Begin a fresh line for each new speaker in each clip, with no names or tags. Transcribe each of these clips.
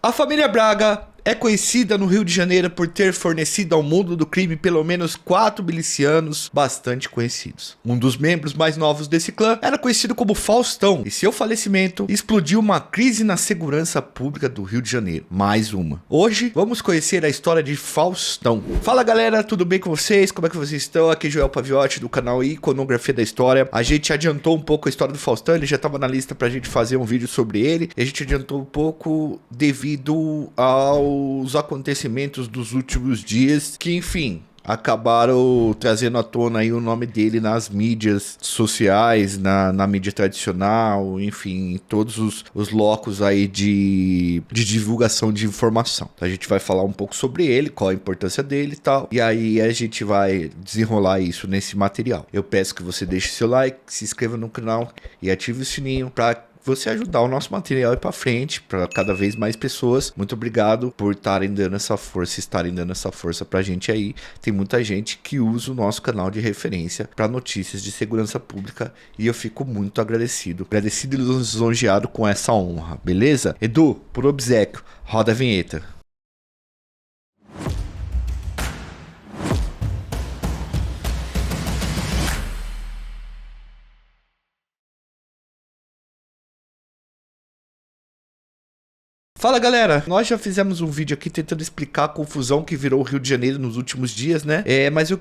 A família Braga é conhecida no Rio de Janeiro por ter fornecido ao mundo do crime pelo menos 4 milicianos bastante conhecidos. Um dos membros mais novos desse clã era conhecido como Faustão, e seu falecimento explodiu uma crise na segurança pública do Rio de Janeiro. Mais uma. Hoje vamos conhecer a história de Faustão. Fala galera, tudo bem com vocês? Como é que vocês estão? Aqui é Joel Paviotti do canal Iconografia da História. A gente adiantou um pouco a história do Faustão, ele já estava na lista pra gente fazer um vídeo sobre ele. E a gente adiantou um pouco devido aos acontecimentos dos últimos dias, que enfim, acabaram trazendo à tona aí o nome dele nas mídias sociais, na mídia tradicional, enfim, em todos os locos aí de divulgação de informação. Então a gente vai falar um pouco sobre ele, qual a importância dele e tal, e aí a gente vai desenrolar isso nesse material. Eu peço que você deixe seu like, se inscreva no canal e ative o sininho para você ajudar o nosso material a ir pra frente, para cada vez mais pessoas. Muito obrigado por estarem dando essa força pra gente aí. Tem muita gente que usa o nosso canal de referência para notícias de segurança pública e eu fico muito agradecido e lisonjeado com essa honra, beleza? Edu, por obséquio, roda a vinheta. Fala galera, nós já fizemos um vídeo aqui tentando explicar a confusão que virou o Rio de Janeiro nos últimos dias, né? Mas eu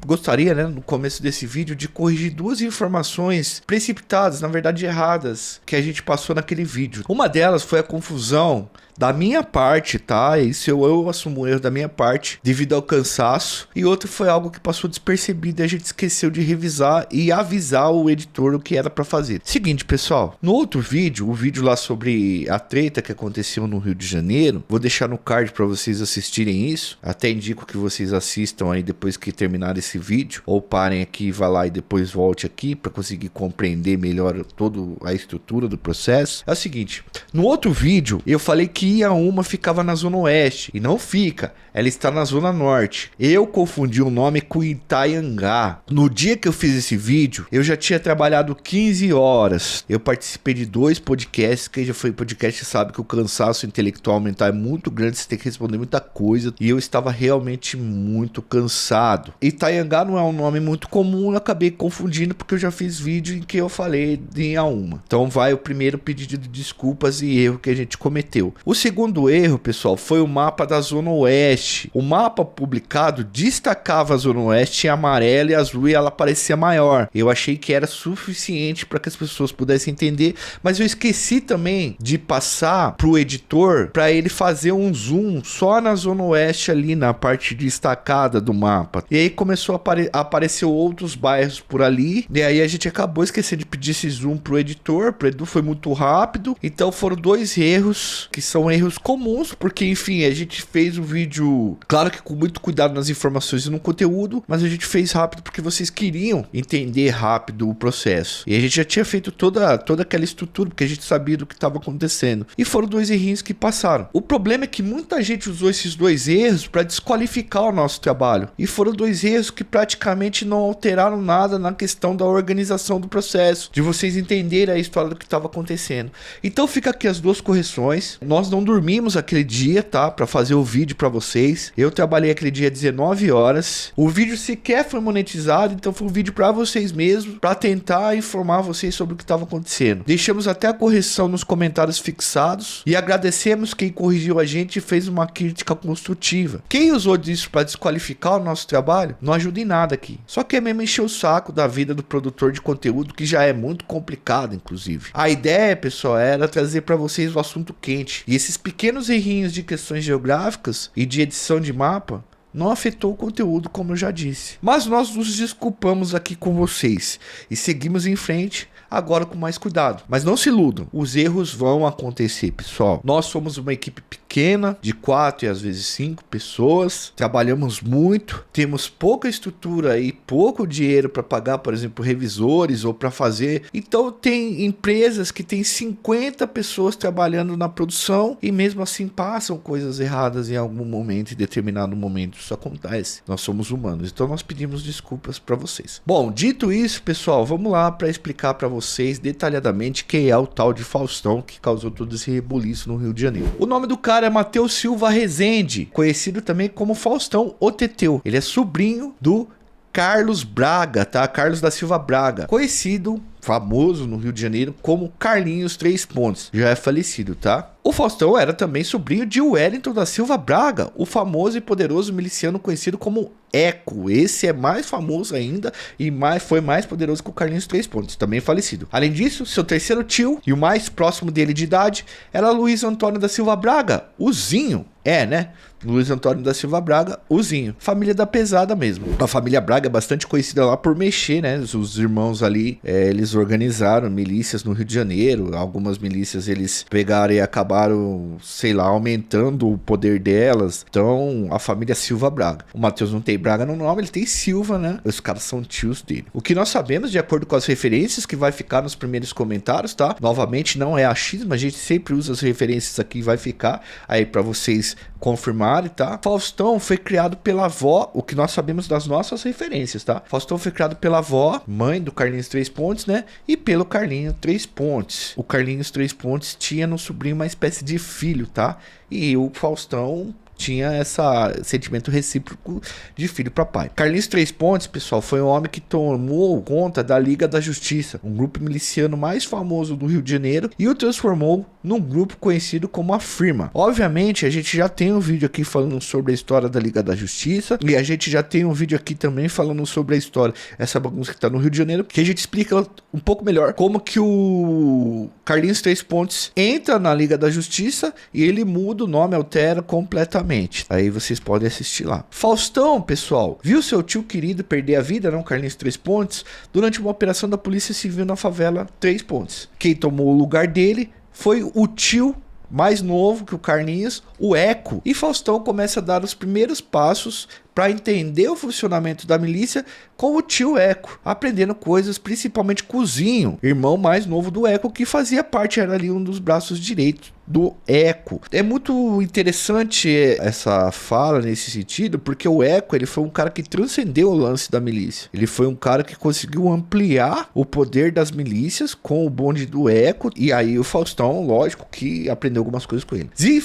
gostaria, né, no começo desse vídeo, de corrigir duas informações precipitadas, na verdade erradas, que a gente passou naquele vídeo. Uma delas foi a confusão da minha parte, tá? Isso eu assumo o erro da minha parte, devido ao cansaço. E outro foi algo que passou despercebido e a gente esqueceu de revisar e avisar o editor o que era pra fazer. Seguinte, pessoal, no outro vídeo, o vídeo lá sobre a treta que aconteceu no Rio de Janeiro, vou deixar no card pra vocês assistirem isso. Até indico que vocês assistam aí depois que terminar esse vídeo, ou parem aqui, vá lá e depois volte aqui pra conseguir compreender melhor toda a estrutura do processo. É o seguinte, no outro vídeo eu falei que IA1 ficava na zona oeste, e não fica, ela está na zona norte. Eu confundi o nome com Itaiangá. No dia que eu fiz esse vídeo, eu já tinha trabalhado 15 horas. Eu participei de 2 podcasts, quem já foi podcast sabe que o cansaço intelectual mental é muito grande, você tem que responder muita coisa, e eu estava realmente muito cansado. Itaiangá não é um nome muito comum, eu acabei confundindo porque eu já fiz vídeo em que eu falei de IA1. Então vai o primeiro pedido de desculpas e erro que a gente cometeu. O segundo erro, pessoal, foi o mapa da Zona Oeste. O mapa publicado destacava a Zona Oeste em amarelo e azul e ela parecia maior. Eu achei que era suficiente para que as pessoas pudessem entender, mas eu esqueci também de passar para o editor para ele fazer um zoom só na Zona Oeste ali, na parte destacada do mapa. E aí começou a aparecer outros bairros por ali, e aí a gente acabou esquecendo de pedir esse zoom pro editor. Pro Edu foi muito rápido, então foram 2 erros que são erros comuns, porque enfim, a gente fez o vídeo, claro que com muito cuidado nas informações e no conteúdo, mas a gente fez rápido porque vocês queriam entender rápido o processo. E a gente já tinha feito toda aquela estrutura, porque a gente sabia do que estava acontecendo. E foram 2 errinhos que passaram. O problema é que muita gente usou esses 2 erros para desqualificar o nosso trabalho. E foram 2 erros que praticamente não alteraram nada na questão da organização do processo, de vocês entenderem a história do que estava acontecendo. Então fica aqui as 2 correções. Nós não dormimos aquele dia, tá? Pra fazer o vídeo pra vocês. Eu trabalhei aquele dia 19 horas. O vídeo sequer foi monetizado, então foi um vídeo pra vocês mesmos, pra tentar informar vocês sobre o que estava acontecendo. Deixamos até a correção nos comentários fixados e agradecemos quem corrigiu a gente e fez uma crítica construtiva. Quem usou disso pra desqualificar o nosso trabalho, não ajuda em nada aqui. Só quer mesmo encher o saco da vida do produtor de conteúdo, que já é muito complicado, inclusive. A ideia, pessoal, era trazer pra vocês o assunto quente. E esses pequenos errinhos de questões geográficas e de edição de mapa não afetou o conteúdo, como eu já disse. Mas nós nos desculpamos aqui com vocês e seguimos em frente, agora com mais cuidado. Mas não se iludam, os erros vão acontecer, pessoal. Nós somos uma equipe pequena pequena, de 4 e às vezes 5 pessoas. Trabalhamos muito, temos pouca estrutura e pouco dinheiro para pagar, por exemplo, revisores ou para fazer. Então tem empresas que tem 50 pessoas trabalhando na produção e mesmo assim passam coisas erradas em algum momento, em determinado momento. Isso acontece. Nós somos humanos, então nós pedimos desculpas para vocês. Bom, dito isso, pessoal, vamos lá para explicar para vocês detalhadamente quem é o tal de Faustão que causou todo esse rebuliço no Rio de Janeiro. O nome do cara é Matheus Silva Rezende, conhecido também como Faustão o Teteu. Ele é sobrinho do Carlos Braga, tá? Carlos da Silva Braga, conhecido, famoso no Rio de Janeiro como Carlinhos 3 Pontos. Já é falecido, tá? O Faustão era também sobrinho de Wellington da Silva Braga, o famoso e poderoso miliciano conhecido como Eco. Esse é mais famoso ainda e foi mais poderoso que o Carlinhos 3 Pontos, também falecido. Além disso, seu terceiro tio e o mais próximo dele de idade era Luiz Antônio da Silva Braga, o Zinho. Né? Luiz Antônio da Silva Braga, o Zinho. Família da pesada mesmo. A família Braga é bastante conhecida lá por mexer, né? Os irmãos ali, eles organizaram milícias no Rio de Janeiro. Algumas milícias eles pegaram e acabaram, sei lá, aumentando o poder delas. Então, a família Silva Braga. O Matheus não tem Braga no nome, ele tem Silva, né? Os caras são tios dele. O que nós sabemos, de acordo com as referências, que vai ficar nos primeiros comentários, tá? Novamente, não é achismo, a gente sempre usa as referências aqui e vai ficar aí pra vocês confirmarem, tá? Faustão foi criado pela avó, o que nós sabemos das nossas referências, tá? Faustão foi criado pela avó, mãe do Carlinhos 3 Pontos, né? E pelo Carlinhos 3 Pontes. O Carlinhos 3 Pontes tinha no sobrinho uma espécie de filho, tá? E o Faustão tinha esse sentimento recíproco de filho para pai. Carlinhos 3 Pontes, pessoal, foi um homem que tomou conta da Liga da Justiça, um grupo miliciano mais famoso do Rio de Janeiro, e o transformou num grupo conhecido como a Firma. Obviamente, a gente já tem um vídeo aqui falando sobre a história da Liga da Justiça, e a gente já tem um vídeo aqui também falando sobre a história, essa bagunça que tá no Rio de Janeiro, que a gente explica um pouco melhor como que o Carlinhos 3 Pontes entra na Liga da Justiça e ele muda o nome, altera completamente. Aí vocês podem assistir lá. Faustão, pessoal, viu seu tio querido perder a vida, não, Carlinhos 3 Pontes, durante uma operação da Polícia Civil na favela 3 Pontes. Quem tomou o lugar dele foi o tio mais novo que o Carlinhos, o Eco. E Faustão começa a dar os primeiros passos para entender o funcionamento da milícia com o tio Eco, aprendendo coisas principalmente com o Zinho, irmão mais novo do Eco, que fazia parte, era ali um dos braços direitos do Eco. É muito interessante essa fala nesse sentido, porque o Eco, ele foi um cara que transcendeu o lance da milícia. Ele foi um cara que conseguiu ampliar o poder das milícias com o bonde do Eco, e aí o Faustão, lógico, que aprendeu algumas coisas com ele. Zinho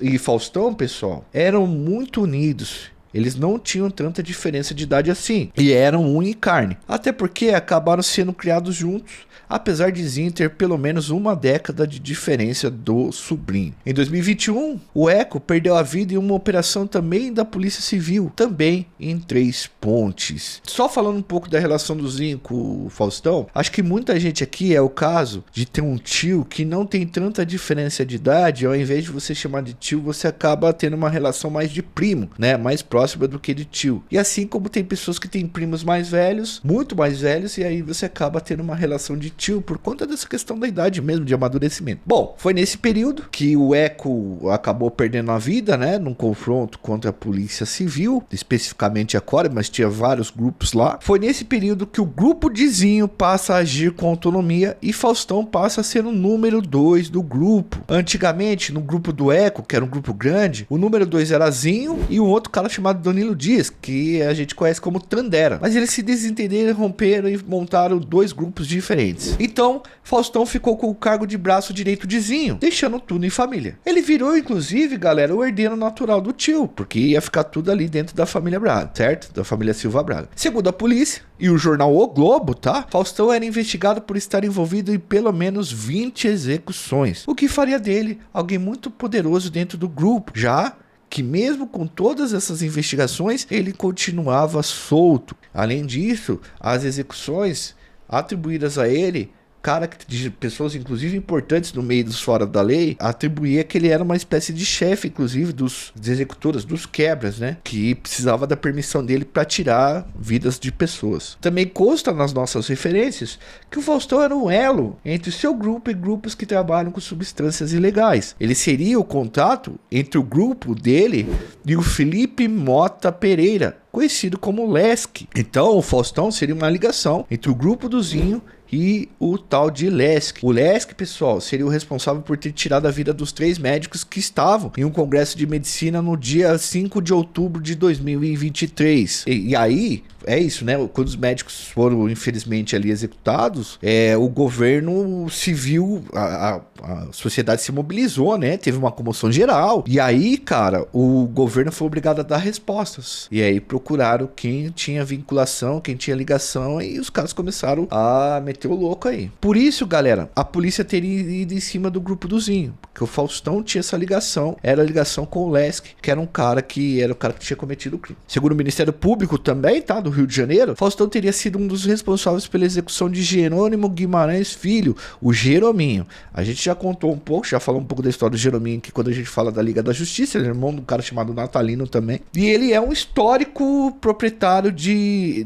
e Faustão, pessoal, eram muito unidos. Eles não tinham tanta diferença de idade assim. E eram unha e carne. Até porque acabaram sendo criados juntos, apesar de Zinho ter pelo menos uma década de diferença do sobrinho. Em 2021, o Eco perdeu a vida em uma operação também da Polícia Civil, também em 3 Pontes. Só falando um pouco da relação do Zinho com o Faustão, acho que muita gente aqui é o caso de ter um tio que não tem tanta diferença de idade, ao invés de você chamar de tio, você acaba tendo uma relação mais de primo, né? Mais próxima do que de tio. E assim como tem pessoas que têm primos mais velhos, muito mais velhos, e aí você acaba tendo uma relação de tio por conta dessa questão da idade mesmo, de amadurecimento. Bom, foi nesse período que o Eco acabou perdendo a vida, né, num confronto contra a Polícia Civil, especificamente a Core, mas tinha vários grupos lá. Foi nesse período que o grupo de Zinho passa a agir com autonomia e Faustão passa a ser o número 2 do grupo. Antigamente, no grupo do Eco, que era um grupo grande, o número 2 era Zinho e um outro cara chamado Danilo Dias, que a gente conhece como Tandera. Mas eles se desentenderam, romperam e montaram 2 grupos diferentes. Então, Faustão ficou com o cargo de braço direito de Zinho, deixando tudo em família. Ele virou, inclusive, galera, o herdeiro natural do tio, porque ia ficar tudo ali dentro da família Braga, certo? Da família Silva Braga. Segundo a polícia e o jornal O Globo, tá? Faustão era investigado por estar envolvido em pelo menos 20 execuções, o que faria dele alguém muito poderoso dentro do grupo, já que mesmo com todas essas investigações, ele continuava solto. Além disso, as execuções atribuídas a ele cara de pessoas, inclusive importantes no meio dos fora da lei, atribuía que ele era uma espécie de chefe, inclusive, dos executores, dos quebras, né? Que precisava da permissão dele para tirar vidas de pessoas. Também consta nas nossas referências que o Faustão era um elo entre o seu grupo e grupos que trabalham com substâncias ilegais. Ele seria o contato entre o grupo dele e o Felipe Mota Pereira, conhecido como Lesk. Então o Faustão seria uma ligação entre o grupo do Zinho e o tal de Lesk. O Lesk, pessoal, seria o responsável por ter tirado a vida dos 3 médicos que estavam em um congresso de medicina no dia 5 de outubro de 2023. E aí, é isso, né? Quando os médicos foram, infelizmente, ali executados, o governo civil, a sociedade se mobilizou, né? Teve uma comoção geral. E aí, cara, o governo foi obrigado a dar respostas. E aí procuraram quem tinha vinculação, quem tinha ligação, e os caras começaram a meter o louco aí. Por isso, galera, a polícia teria ido em cima do grupo do Zinho, porque o Faustão tinha essa ligação, era a ligação com o Lesk, que era o cara que tinha cometido o crime. Segundo o Ministério Público também, tá? Do Rio de Janeiro, Faustão teria sido um dos responsáveis pela execução de Jerônimo Guimarães Filho, o Jerominho. A gente já contou um pouco, já falou um pouco da história do Jerominho aqui quando a gente fala da Liga da Justiça, ele é irmão de um cara chamado Natalino também. E ele é um histórico proprietário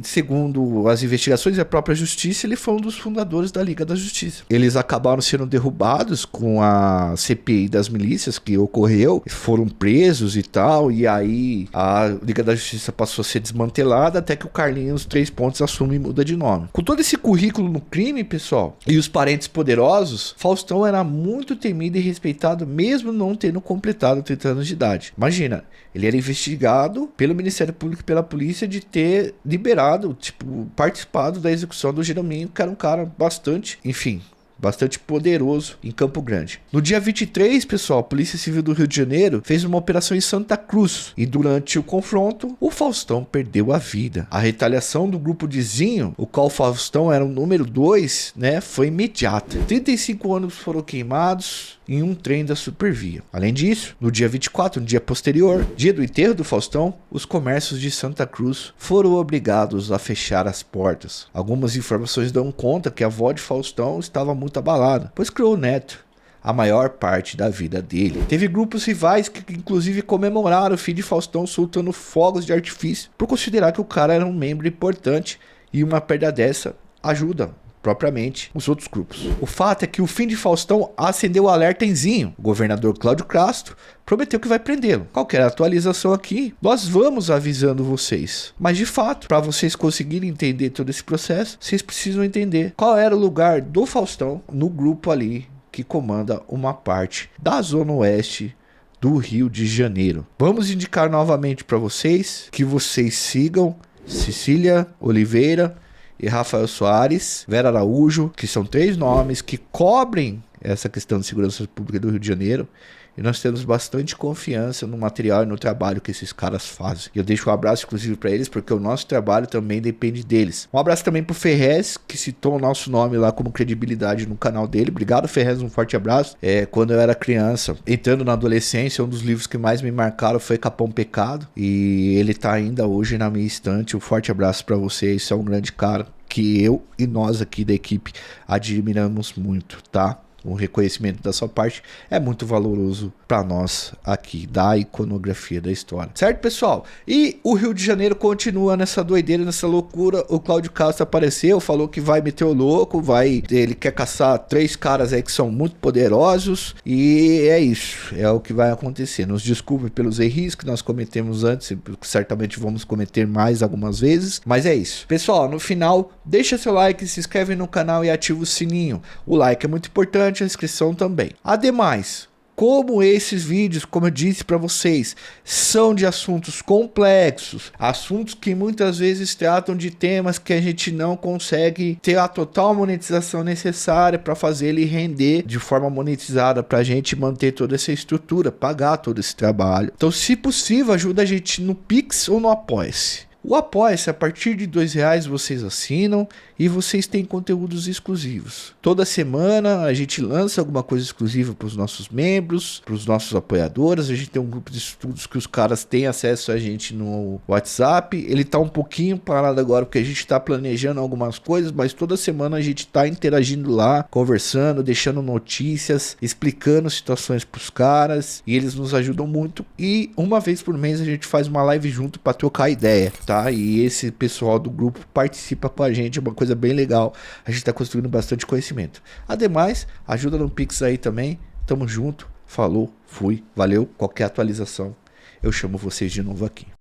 segundo as investigações e a própria justiça, ele foi um dos fundadores da Liga da Justiça. Eles acabaram sendo derrubados com a CPI das milícias que ocorreu, foram presos e tal, e aí a Liga da Justiça passou a ser desmantelada até que o Carlinhos 3 Pontos assume e muda de nome. Com todo esse currículo no crime, pessoal, e os parentes poderosos, Faustão era muito temido e respeitado mesmo não tendo completado 30 anos de idade. Imagina, ele era investigado pelo Ministério Público e pela polícia de ter liberado, participado da execução do Jerominho, que era um cara bastante poderoso em Campo Grande. No dia 23, pessoal, a Polícia Civil do Rio de Janeiro fez uma operação em Santa Cruz e durante o confronto, o Faustão perdeu a vida. A retaliação do grupo de Zinho, o qual o Faustão era o número 2, né, foi imediata. 35 ônibus foram queimados em um trem da Supervia. Além disso, no dia 24, no dia posterior, dia do enterro do Faustão, os comércios de Santa Cruz foram obrigados a fechar as portas. Algumas informações dão conta que a avó de Faustão estava muito abalada, pois criou o neto a maior parte da vida dele. Teve grupos rivais que inclusive comemoraram o fim de Faustão soltando fogos de artifício por considerar que o cara era um membro importante e uma perda dessa ajuda propriamente os outros grupos. O fato é que o fim de Faustão acendeu o alerta em Zinho. O governador Cláudio Castro prometeu que vai prendê-lo. Qualquer atualização aqui, nós vamos avisando vocês. Mas de fato, para vocês conseguirem entender todo esse processo, vocês precisam entender qual era o lugar do Faustão no grupo ali que comanda uma parte da Zona Oeste do Rio de Janeiro. Vamos indicar novamente para vocês que vocês sigam Cecília Oliveira e Rafael Soares, Vera Araújo, que são 3 nomes que cobrem essa questão de segurança pública do Rio de Janeiro. E nós temos bastante confiança no material e no trabalho que esses caras fazem. E eu deixo um abraço inclusive para eles, porque o nosso trabalho também depende deles. Um abraço também pro Ferrez, que citou o nosso nome lá como credibilidade no canal dele. Obrigado, Ferrez, um forte abraço. Quando eu era criança, entrando na adolescência, um dos livros que mais me marcaram foi Capão Pecado. E ele tá ainda hoje na minha estante. Um forte abraço para você, isso é um grande cara que eu e nós aqui da equipe admiramos muito, tá? O reconhecimento da sua parte é muito valoroso para nós aqui da iconografia da história, certo, pessoal? E o Rio de Janeiro continua nessa doideira, nessa loucura. O Cláudio Castro apareceu, falou que vai meter o louco, ele quer caçar 3 caras aí que são muito poderosos, e é isso, é o que vai acontecer. Nos desculpe pelos erros que nós cometemos antes, certamente vamos cometer mais algumas vezes, mas é isso. Pessoal, no final, deixa seu like, se inscreve no canal e ativa o sininho. O like é muito importante, a inscrição também. Ademais, como esses vídeos, como eu disse para vocês, são de assuntos complexos, assuntos que muitas vezes tratam de temas que a gente não consegue ter a total monetização necessária para fazer ele render de forma monetizada, para a gente manter toda essa estrutura, pagar todo esse trabalho. Então, se possível, ajuda a gente no Pix ou no Apoia-se. O Apoia-se, a partir de R$2 vocês assinam e vocês têm conteúdos exclusivos. Toda semana a gente lança alguma coisa exclusiva para os nossos membros, para os nossos apoiadores. A gente tem um grupo de estudos que os caras têm acesso a gente no WhatsApp. Ele tá um pouquinho parado agora porque a gente tá planejando algumas coisas, mas toda semana a gente tá interagindo lá, conversando, deixando notícias, explicando situações pros caras, e eles nos ajudam muito. E uma vez por mês a gente faz uma live junto para trocar ideia, tá? E esse pessoal do grupo participa com a gente, é uma coisa bem legal. A gente tá construindo bastante conhecimento. Ademais, ajuda no Pix aí também. Tamo junto. Falou, fui, valeu. Qualquer atualização, eu chamo vocês de novo aqui.